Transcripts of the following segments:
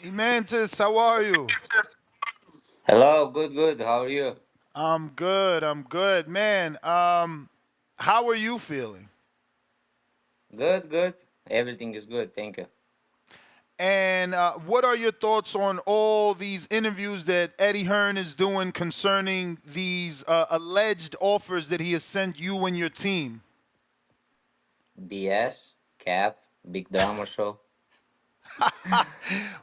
Eimantas, how are you? Hello, good, good. How are you? I'm good. I'm good, man. How are you feeling? Good, good. Everything is good. Thank you. And what are your thoughts on all these interviews that Eddie Hearn is doing concerning these alleged offers that he has sent you and your team? BS, Cap, Big Drama Show.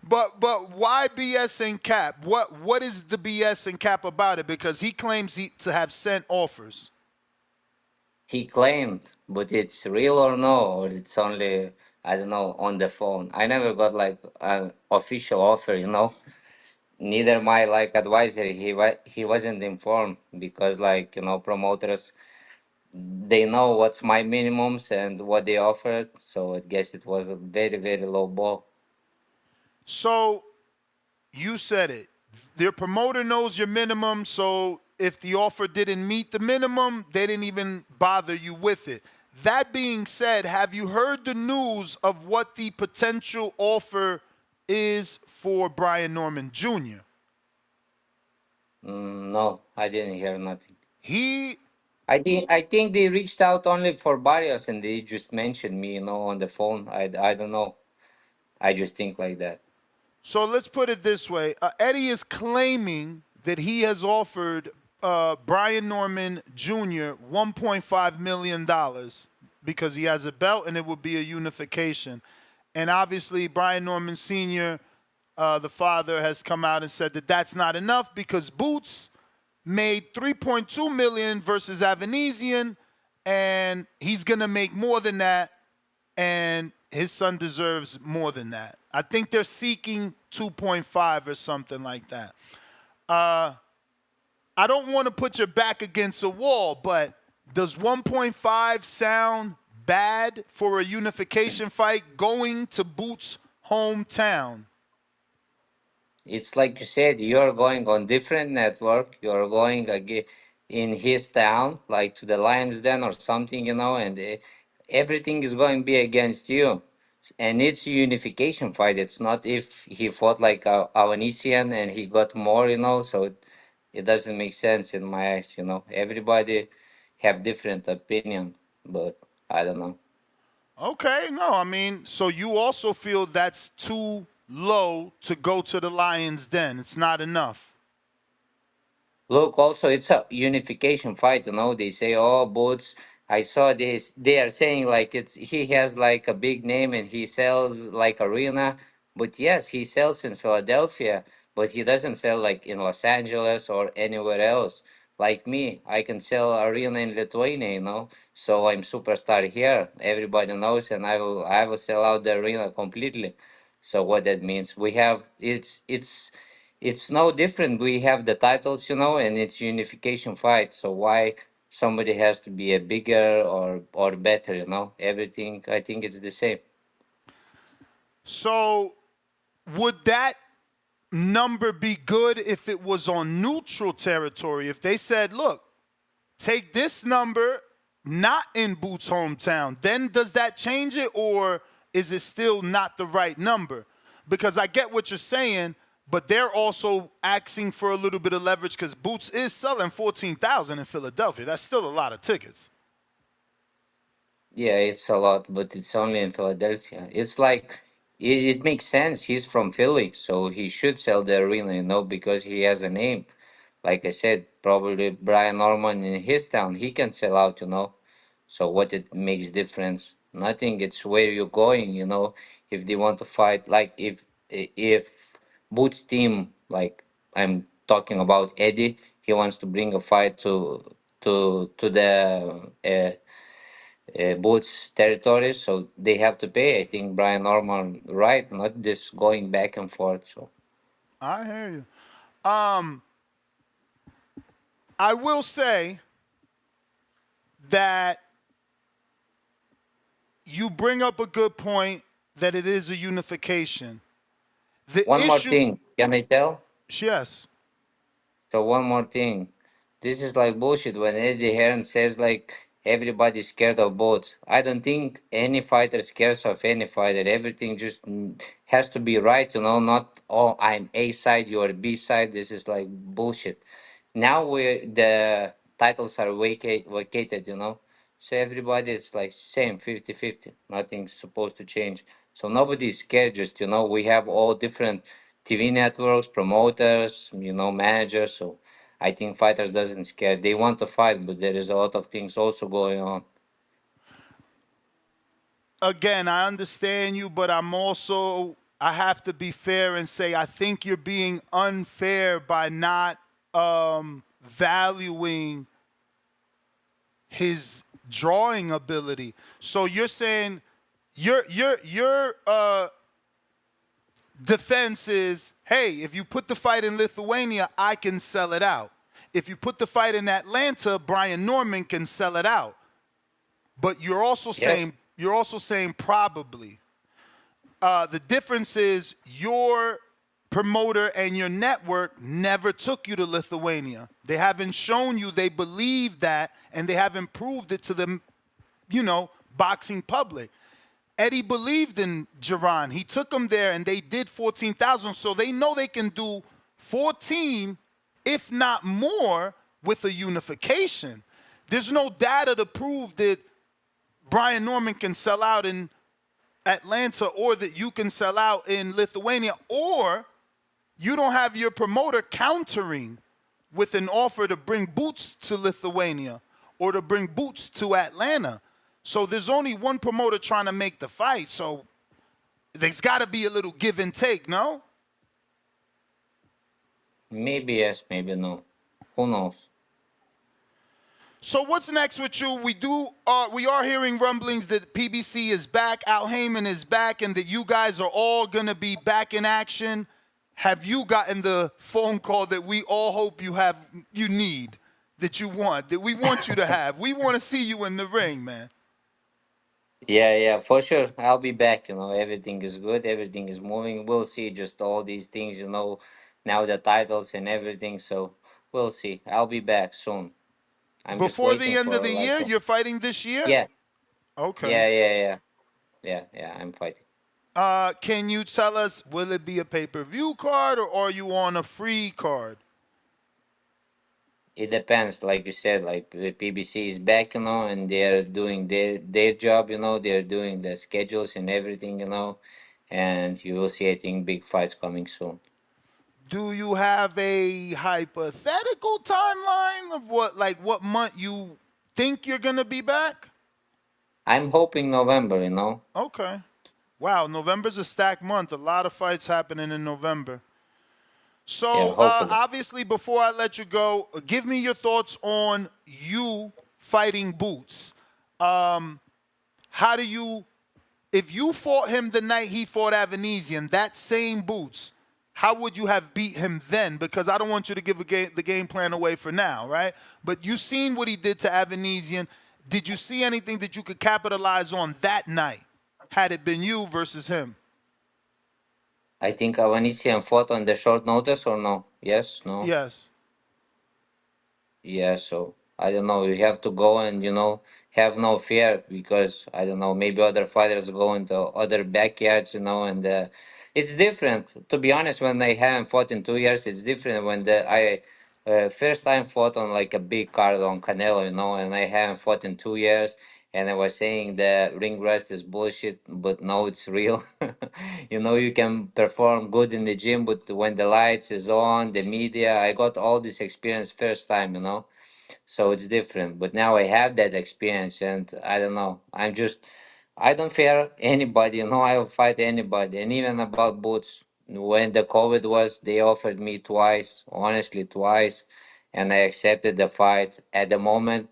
But why BS and Cap? What is the BS and Cap about it? Because he claims to have sent offers. He claimed, but it's real or no, or it's only, I don't know, on the phone. I never got like an official offer. Neither my like advisor. He wasn't informed because promoters, they know what's my minimums and what they offered. So I guess it was a very, very low ball. So you said it. Their promoter knows your minimum, so if the offer didn't meet the minimum, they didn't even bother you with it. That being said, have you heard the news of what the potential offer is for Brian Norman Jr.? No, I didn't hear nothing. He I think they reached out only for barriers and they just mentioned me, on the phone. I don't know. I just think like that. So let's put it this way: Eddie is claiming that he has offered Brian Norman Jr. $1.5 million because he has a belt and it would be a unification. And obviously, Brian Norman Sr., the father, has come out and said that that's not enough because Boots made 3.2 million versus Avanesian, and he's gonna make more than that, and his son deserves more than that. I think they're seeking 2.5 or something like that. Uh, I don't want to put your back against a wall, but does 1.5 sound bad for a unification fight going to Boots' hometown? It's like you said, you're going on different network. You're going in his town, like to the Lions Den or something, and everything is going to be against you. And it's a unification fight. It's not if he fought like Avanesian and he got more. So it doesn't make sense in my eyes. Everybody have different opinion, but I don't know. Okay, no, I mean, so you also feel that's too low to go to the Lions' Den. It's not enough. Look, also it's a unification fight. They say, "Oh, Boots." I saw this. They are saying like he has like a big name and he sells like arena, but yes, he sells in Philadelphia, but he doesn't sell like in Los Angeles or anywhere else. Like me, I can sell arena in Lithuania, so I'm superstar here. Everybody knows, and I will sell out the arena completely. So what that means, we have it's no different. We have the titles, and it's unification fight. So why somebody has to be a bigger or better? Everything I think it's the same. So would that number be good if it was on neutral territory? If they said, look, take this number not in Boots' hometown, then does that change it, or is it still not the right number? Because I get what you're saying, but they're also asking for a little bit of leverage because Boots is selling 14,000 in Philadelphia. That's still a lot of tickets. Yeah, it's a lot, but it's only in Philadelphia. It's like it makes sense. He's from Philly, so he should sell the arena, because he has a name. Like I said, probably Brian Norman in his town, he can sell out. So what it makes difference? Nothing. It's where you're going. If they want to fight, like if Boots team, like I'm talking about Eddie, he wants to bring a fight to the Boots territory, so they have to pay. I think Brian Norman, right? Not this going back and forth. So I hear you. I will say that you bring up a good point that it is a unification. The one more issue, thing, can I tell? yes. So one more thing. This is like bullshit when Eddie Hearn says like Everybody's scared of both. I don't think any fighter scares of any fighter. Everything just has to be right, not, oh, I'm A side, you're B side. This is like bullshit. Now the titles are vacated. So everybody is like same 50-50. Nothing's supposed to change. So nobody's scared, just, we have all different TV networks, promoters, managers. So I think fighters doesn't scare. They want to fight, but there is a lot of things also going on. Again, I understand you, but I have to be fair and say I think you're being unfair by not valuing his drawing ability. So you're saying your defense is, hey, if you put the fight in Lithuania, I can sell it out. If you put the fight in Atlanta, Brian Norman can sell it out. But you're also Yes. saying probably. The difference is your promoter and your network never took you to Lithuania. They haven't shown you they believe that, and they haven't proved it to the, boxing public. Eddie believed in Jaron. He took him there, and they did 14,000. So they know they can do 14, if not more, with a unification. There's no data to prove that Brian Norman can sell out in Atlanta, or that you can sell out in Lithuania, or you don't have your promoter countering with an offer to bring Boots to Lithuania or to bring Boots to Atlanta. So there's only one promoter trying to make the fight. So there's got to be a little give and take, no? Maybe yes, maybe no. Who knows? So what's next with you? We are hearing rumblings that PBC is back, Al Heyman is back, and that you guys are all gonna be back in action. Have you gotten the phone call that we all hope you need, that you want, that we want you to have? We want to see you in the ring, man. Yeah, for sure. I'll be back. Everything is good. Everything is moving. We'll see just all these things, now the titles and everything. So we'll see. I'll be back soon. I'm just Before the waiting end of for the like year, you're fighting this year? yeah, Okay. yeah. I'm fighting. Can you tell us, will it be a pay-per-view card, or are you on a free card? It depends, like you said, like the PBC is back, and they're doing their job, they're doing the schedules and everything, and you will see, I think, big fights coming soon. Do you have a hypothetical timeline of what month you think you're gonna be back? I'm hoping November. Okay. Wow, November's a stacked month. A lot of fights happening in November. Yeah, So hopefully. obviously, before I let you go, give me your thoughts on you fighting Boots. How do you, if you fought him the night he fought Avanesian, that same Boots, how would you have beat him then? Because I don't want you to give the game plan away for now, right? But you seen what he did to Avanesian. Did you see anything that you could capitalize on that night, had it been you versus him? I think Avanesian fought on the short notice, or no? Yes, no? Yes. Yeah, so I don't know. You have to go and have no fear, because I don't know. Maybe other fighters go into other backyards, and it's different. To be honest, when I haven't fought in 2 years, it's different. When I first time fought on like a big card on Canelo, and I haven't fought in 2 years. And I was saying the ring rust is bullshit, but no, it's real. You can perform good in the gym, but when the lights is on, the media, I got all this experience first time. So it's different. But now I have that experience, and I don't know. I don't fear anybody. I will fight anybody. And even about Boots, when the COVID was, they offered me twice, honestly, twice, and I accepted the fight. At the moment,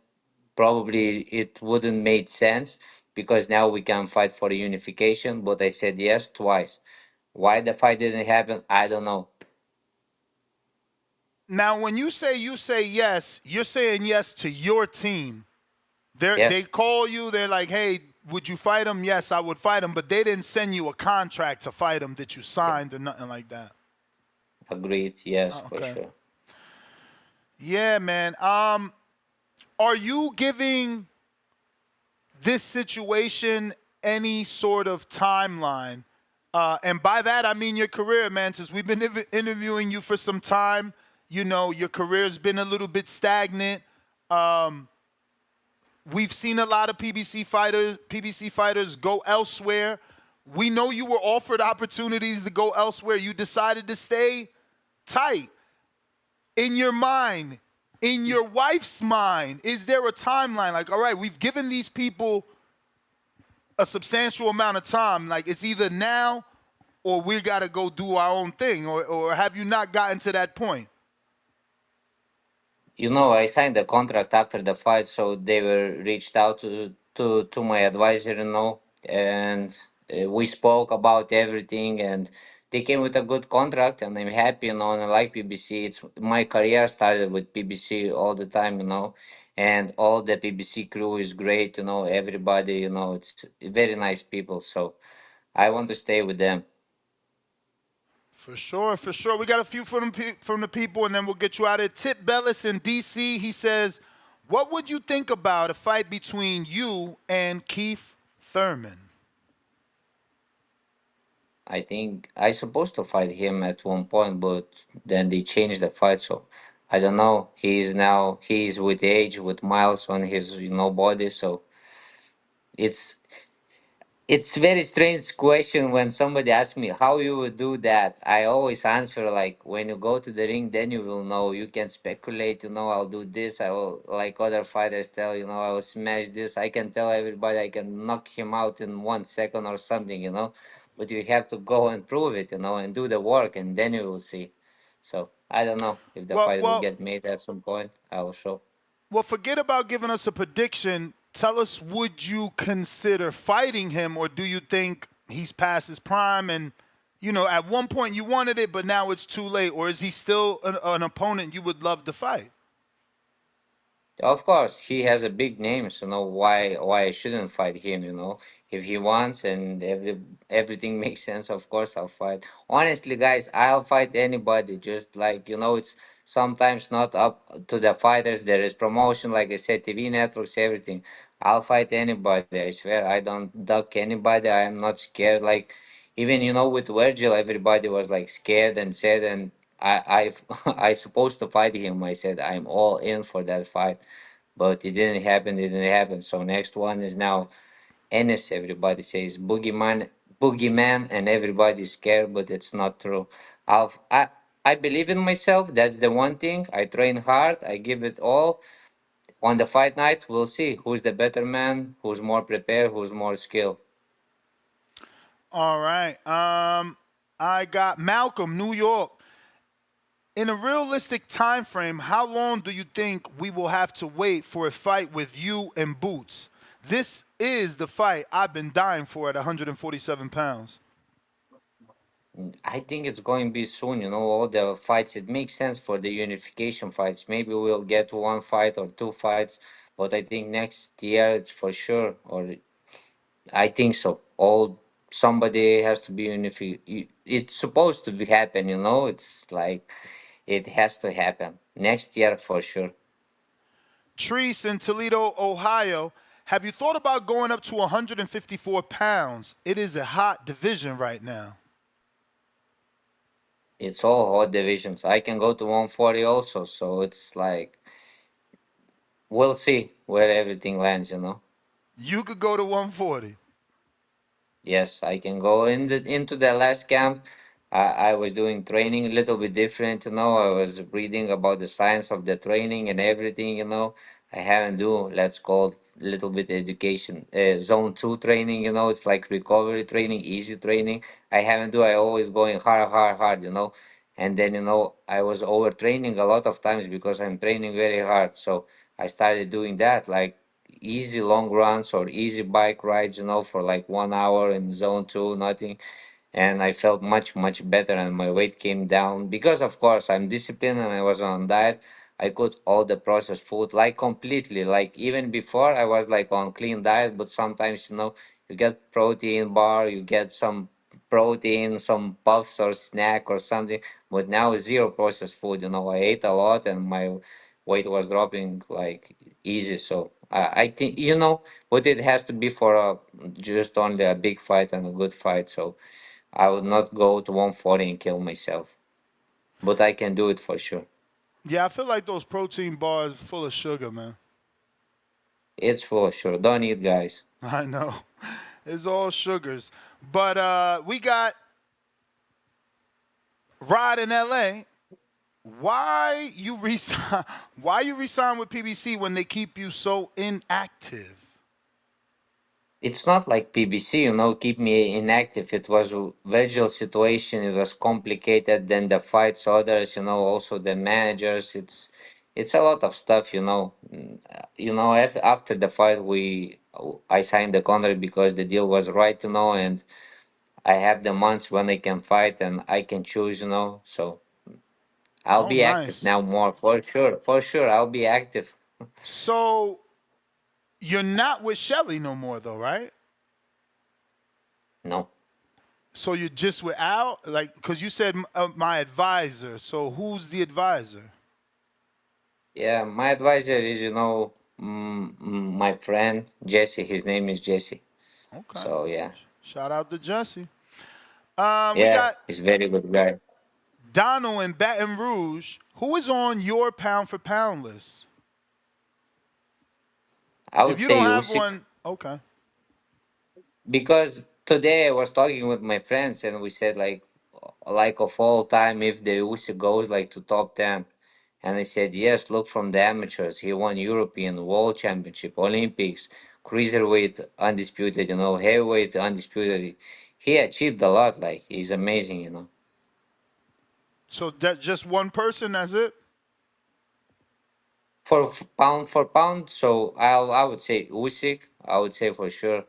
probably it wouldn't make sense, because now we can fight for unification, but I said yes twice. Why the fight didn't happen, I don't know. Now, when you say yes, you're saying yes to your team. They Yes, call you. They're like, "Hey, would you fight him?" Yes, I would fight him. But they didn't send you a contract to fight him that you signed or nothing like that. agreed. Yes, for Okay. sure. Yeah, man. Are you giving? this situation any sort of timeline? And by that, I mean your career, man. Since we've been interviewing you for some time, you know, your career's been a little bit stagnant. We've seen a lot of PBC fighters go elsewhere. We know you were offered opportunities to go elsewhere. You decided to stay tight. In your mind, in your wife's mind, is there a timeline? Like, all right, we've given these people a substantial amount of time. Like, it's either now or we got to go do our own thing. Or have you not gotten to that point? You know, I signed the contract after the fight, so they were reached out to my advisor, you know, and we spoke about everything, and they came with a good contract, and I'm happy, you know, and I like PBC. It's my career started with PBC all the time, you know, and all the PBC crew is great, you know, everybody, you know, it's very nice people, so I want to stay with them. For sure, for sure. We got a few from the people, and then we'll get you out of it. Tip Bellis in D.C., he says, what would you think about a fight between you and Keith Thurman? I think I supposed to fight him at one point, but then they changed the fight. So I don't know. He's with age with miles on his body. So it's it's very strange question when somebody asks me how you would do that. I always answer like when you go to the ring, then you will know. You can speculate. I'll do this. I will like other fighters tell. I will smash this. I can tell everybody I can knock him out in 1 second or something. But you have to go and prove it. And do the work, and then you will see. So I don't know if the Well, fight will well, get made at some point. I will show. well, forget about giving us a prediction. Tell us, would you consider fighting him, or do you think he's past his prime and, at one point you wanted it, but now it's too late? Or is he still an opponent you would love to fight? Of course, he has a big name, so why I shouldn't fight him, If he wants and everything makes sense, of course I'll fight. Honestly, guys, I'll fight anybody. Just like, it's sometimes not up to the fighters. There is promotion, like I said, TV networks, everything. I'll fight anybody. I swear, I don't duck anybody. I am not scared. Like, even, with Virgil, everybody was like scared and said, and I supposed to fight him. I said I'm all in for that fight, but it didn't happen. It didn't happen. So next one is now Ennis. Everybody says boogeyman, and everybody's scared, but it's not true. I'll, I I believe in myself. That's the one thing. I train hard. I give it all. On the fight night, we'll see who's the better man, who's more prepared, who's more skilled. All right. I got Malcolm, New York. In a realistic time frame, how long do you think we will have to wait for a fight with you and Boots? This is the fight I've been dying for at 147 pounds. I think it's going to be soon, all the fights. It makes sense for the unification fights. Maybe we'll get one fight or two fights, but I think next year it's for sure, or I think so. All somebody has to be unified. It's supposed to be happen, It's like it has to happen next year for sure. Treese in Toledo, Ohio. Have you thought about going up to 154 pounds? It is a hot division right now. It's all hot divisions. I can go to 140 also, so it's like we'll see where everything lands. You could go to 140. Yes, I can go into the last camp. I was doing training a little bit different, I was reading about the science of the training and everything. I haven't do, let's call it little bit education, zone two training. It's like recovery training, easy training. I haven't do. I always going hard, hard, hard. And then I was overtraining a lot of times because I'm training very hard. So I started doing that, like easy long runs or easy bike rides, for like 1 hour in zone two, nothing. And I felt much, much better, and my weight came down because, of course, I'm disciplined and I was on diet. I cut all the processed food, like completely. Like even before, I was like on clean diet, but sometimes, you get protein bar, you get some protein, some puffs or snack or something. But now zero processed food. I ate a lot, and my weight was dropping like easy. So I think, but it has to be for just only a big fight and a good fight. So I would not go to 140 and kill myself, but I can do it for sure. Yeah, I feel like those protein bars full of sugar, man. It's for sure. Don't eat, guys. I know. It's all sugars. But we got Rod in LA. Why you resign? Why you resign with PBC when they keep you so inactive? It's not like PBC, keep me inactive. It was a visual situation. It was complicated. Then the fights, others, also the managers. It's a lot of stuff, After the fight, I signed the contract because the deal was right, and I have the months when I can fight and I can choose, So I'll Oh, be active nice. now more for sure. For sure, I'll be active. So you're not with Shelly no more, though, right? No. So you're just with Al, like, because you said my advisor. So who's the advisor? Yeah, my advisor is, my friend Jesse. His name is Jesse. Okay. So yeah, Shout out to Jesse. We yeah, got he's very good guy. Donald in Baton Rouge. Who is on your pound for pound list? I If would you don't say have Usyk one, okay. because today I was talking with my friends and we said like of all time if the Usyk goes like to top 10, and I said yes. Look from the amateurs, he won European, World Championship, Olympics, cruiserweight undisputed, heavyweight undisputed. He achieved a lot. Like he's amazing. So that just one person, that's it? For pound, so I would say Usyk. I would say for sure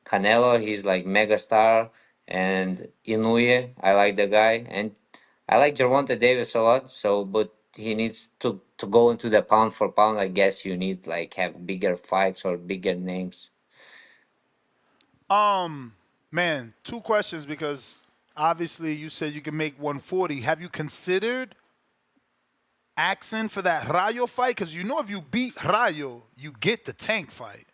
Canelo. He's like mega star, and Inoue. I like the guy, and I like Gervonta Davis a lot. So, but he needs to go into the pound for pound. I guess you need like have bigger fights or bigger names. Man, two questions because obviously you said you can make 140. Have you considered asking for that Rayo fight? Because you know if you beat Rayo, you get the Tank fight.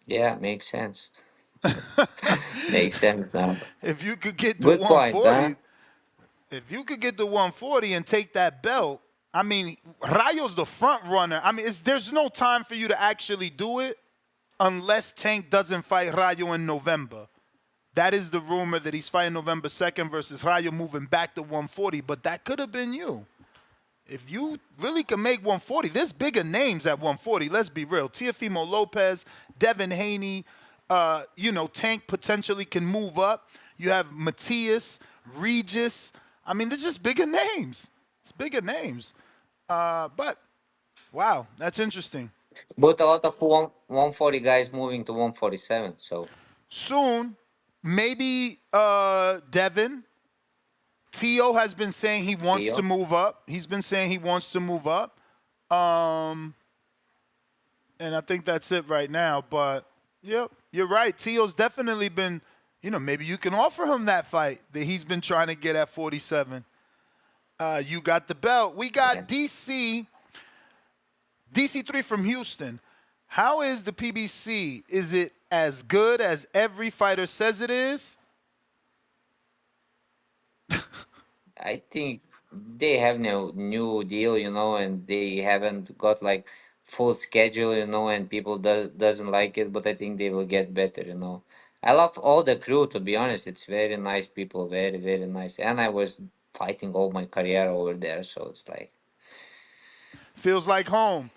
Yeah, makes sense. Makes sense now. If you could get the Good point, huh? 140, if you could get the 140 and take that belt, I mean, Rayo's the front runner. I mean, there's no time for you to actually do it unless Tank doesn't fight Rayo in November. That is the rumor that he's fighting November 2nd versus Rayo, moving back to 140. But that could have been you. If you really can make 140, there's bigger names at 140. Let's be real. Teofimo Lopez, Devin Haney, Tank potentially can move up. You have Matias, Regis. I mean, there's just bigger names. It's bigger names. But, wow, that's interesting. But a lot of 140 guys moving to 147. So Soon, maybe Devin. Tio has been saying he wants to Theo. move up. He's been saying he wants to move up. Um, and I think that's it right now. But, yep, you're right. Tio's definitely been, maybe you can offer him that fight that he's been trying to get at 47. You got the belt. We Yeah. got DC3 from Houston. How is the PBC? Is it as good as every fighter says it is? I think they have no new deal, and they haven't got like full schedule, and people doesn't like it, but I think they will get better. I love all the crew, to be honest. It's very nice people, very, very nice. And I was fighting all my career over there, so it's like Feels like home.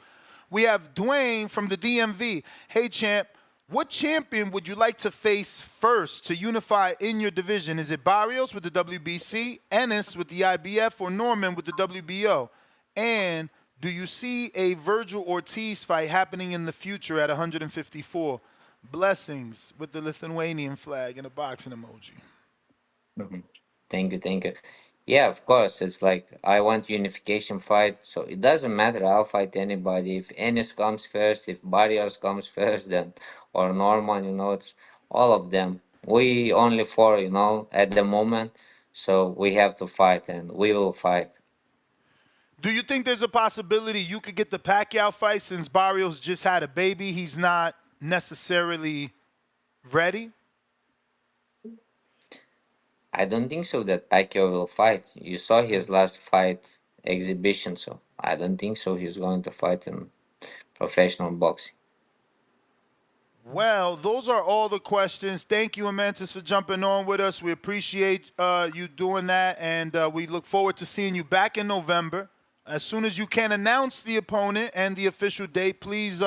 We have Dwayne from the DMV. Hey, champ, what champion would you like to face first to unify in your division? Is it Barrios with the WBC, Ennis with the IBF, or Norman with the WBO? And do you see a Virgil Ortiz fight happening in the future at 154? Blessings with the Lithuanian flag and a boxing emoji. Mhm. Thank you, thank you. Yeah, of course. It's like I want unification fight, so it doesn't matter. I'll fight anybody. If Ennis comes first, if Barrios comes first, then or Norman, it's all of them. We only four, at the moment, so we have to fight, and we will fight. Do you think there's a possibility you could get the Pacquiao fight since Barrios just had a baby? He's not necessarily ready. I don't think so that Pacquiao will fight. You saw his last fight exhibition, so I don't think so he's going to fight in professional boxing. Well, those are all the questions. Thank you, Eimantas, for jumping on with us. We appreciate you doing that, and we look forward to seeing you back in November. As soon as you can announce the opponent and the official date, please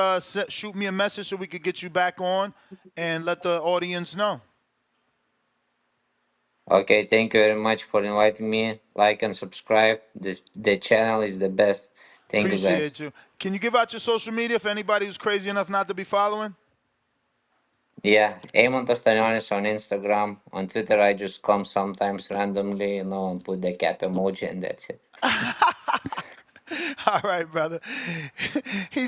shoot me a message so we could get you back on and let the audience know. Okay, thank you very much for inviting me. Like and subscribe. The channel is the best. Thank you, guys. Appreciate you. Can you give out your social media for anybody who's crazy enough not to be following? Yeah, Eimantas Stanionis on Instagram. On Twitter, I just come sometimes randomly, and put the cap emoji, and that's it. All right, brother. He said.